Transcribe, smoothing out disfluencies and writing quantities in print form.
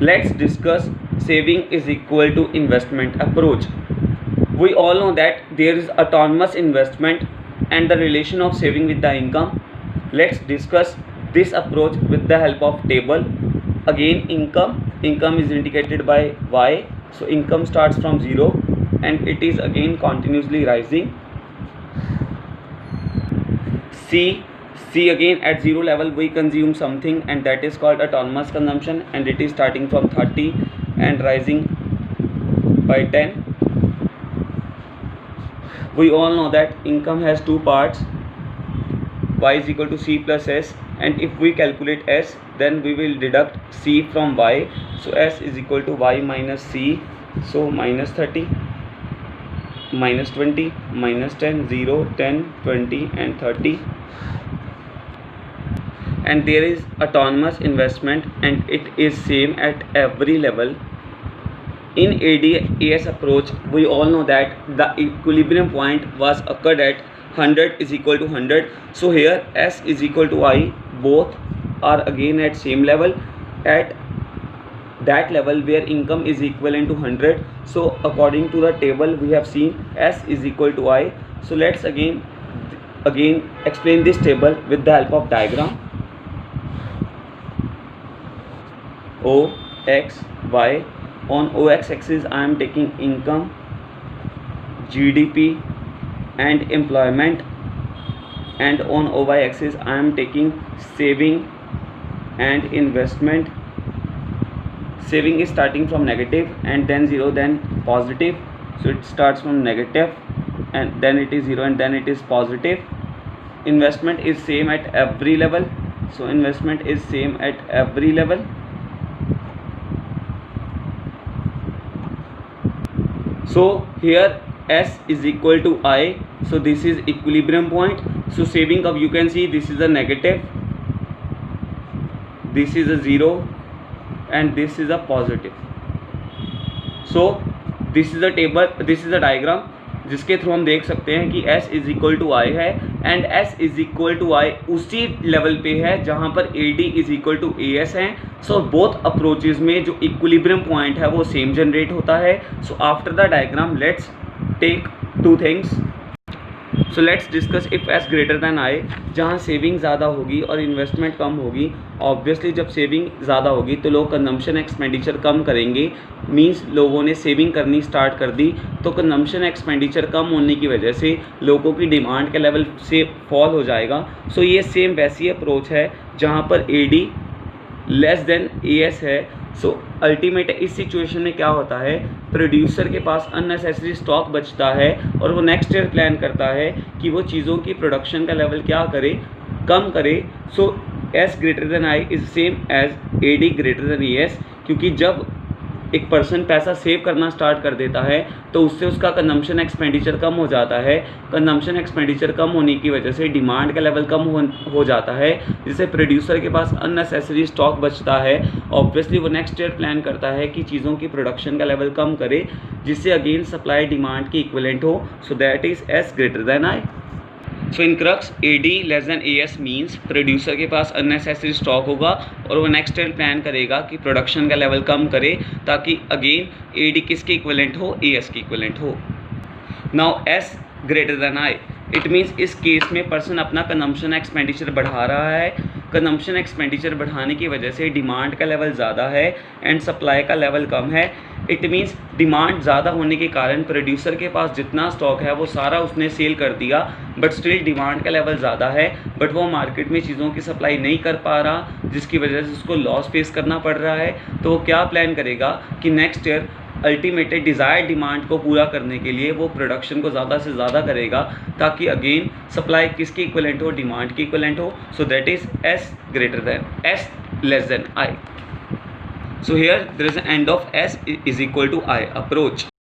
Let's discuss saving is equal to investment approach. We all know that there is autonomous investment and the relation of saving with the income. Let's discuss this approach with the help of table. Again, income is indicated by Y. So income starts from 0 and it is again continuously rising. C again at 0 level we consume something, and that is called autonomous consumption, and it is starting from 30 and rising by 10. We all know that income has two parts, y is equal to c plus s, and if we calculate s, then we will deduct c from y. So s is equal to y minus c. So minus 30, minus 20, minus 10, 0, 10, 20 and 30. And there is autonomous investment, and it is same at every level. In ADAS approach, we all know that the equilibrium point was occurred at 100 is equal to 100. So here S is equal to I, both are again at same level, at that level where income is equivalent to 100. So according to the table we have seen S is equal to I. So let's again explain this table with the help of diagram. O, X, Y. On OX axis I am taking income, GDP and employment, and on OY axis I am taking saving and investment. Saving is starting from negative and then 0, then positive. So it starts from negative and then it is 0 and then it is positive. Investment is same at every level. So investment is same at every level. So here S is equal to I. So this is equilibrium point. So saving of, you can see this is a negative, this is a 0 and this is a positive. So this is a table, this is a diagram जिसके through हम देख सकते हैं कि S is equal to I है and S is equal to I उसी level पे है जहाँ पर AD is equal to AS है. सो बोथ अप्रोचेज में जो इक्विलिब्रियम पॉइंट है वो सेम जनरेट होता है. So after the diagram let's take two things. So let's discuss if S greater than I. जहाँ सेविंग ज़्यादा होगी और इन्वेस्टमेंट कम होगी, ऑब्वियसली जब सेविंग ज़्यादा होगी तो लोग कंजम्पशन एक्सपेंडिचर कम करेंगे. मींस लोगों ने सेविंग करनी स्टार्ट कर दी तो कंजम्पशन एक्सपेंडिचर कम होने की वजह से लोगों की डिमांड के लेवल से फॉल हो जाएगा. सो ये सेम वैसी अप्रोच है जहाँ पर AD लेस देन AS है. सो अल्टीमेट इस सिचुएशन में क्या होता है, प्रोड्यूसर के पास अननेसेसरी स्टॉक बचता है और वो नेक्स्ट ईयर प्लान करता है कि वो चीज़ों की प्रोडक्शन का लेवल क्या करे, कम करे. So S greater than I is same as AD greater than AS, क्योंकि जब एक पर्सन पैसा सेव करना स्टार्ट कर देता है तो उससे उसका कंजम्पशन एक्सपेंडिचर कम हो जाता है. कंजम्पशन एक्सपेंडिचर कम होने की वजह से डिमांड का लेवल कम हो जाता है, जिससे प्रोड्यूसर के पास अननेसेसरी स्टॉक बचता है. ऑब्वियसली वो नेक्स्ट ईयर प्लान करता है कि चीज़ों की प्रोडक्शन का लेवल कम करे, जिससे अगेन सप्लाई डिमांड की इक्विवेलेंट हो. So that is S greater than I. So in crux AD less than AS means producer के पास अननेसेसरी स्टॉक होगा और वो नेक्स्ट ईयर प्लान करेगा कि प्रोडक्शन का लेवल कम करे ताकि अगेन AD किसके इक्विवेलेंट हो, AS के इक्विवेलेंट हो. Now S greater than I, it means इस केस में पर्सन अपना कंजम्पशन एक्सपेंडिचर बढ़ा रहा है. कंजम्पशन एक्सपेंडिचर बढ़ाने की वजह से डिमांड का लेवल ज़्यादा है एंड सप्लाई का लेवल कम है. इट मीन्स डिमांड ज़्यादा होने के कारण प्रोड्यूसर के पास जितना स्टॉक है वो सारा उसने सेल कर दिया, बट स्टिल डिमांड का लेवल ज़्यादा है, बट वो मार्केट में चीज़ों की सप्लाई नहीं कर पा रहा, जिसकी वजह से उसको लॉस फेस करना पड़ रहा है. तो वो क्या प्लान करेगा कि नेक्स्ट ईयर अल्टीमेटेड डिज़ायर्ड डिमांड को पूरा करने के लिए वो प्रोडक्शन को ज़्यादा से ज़्यादा करेगा ताकि अगेन सप्लाई किसकी इक्विवेलेंट हो, डिमांड की इक्विवेलेंट हो. So that is S greater then S less than I. So here there is an end of S is equal to I approach.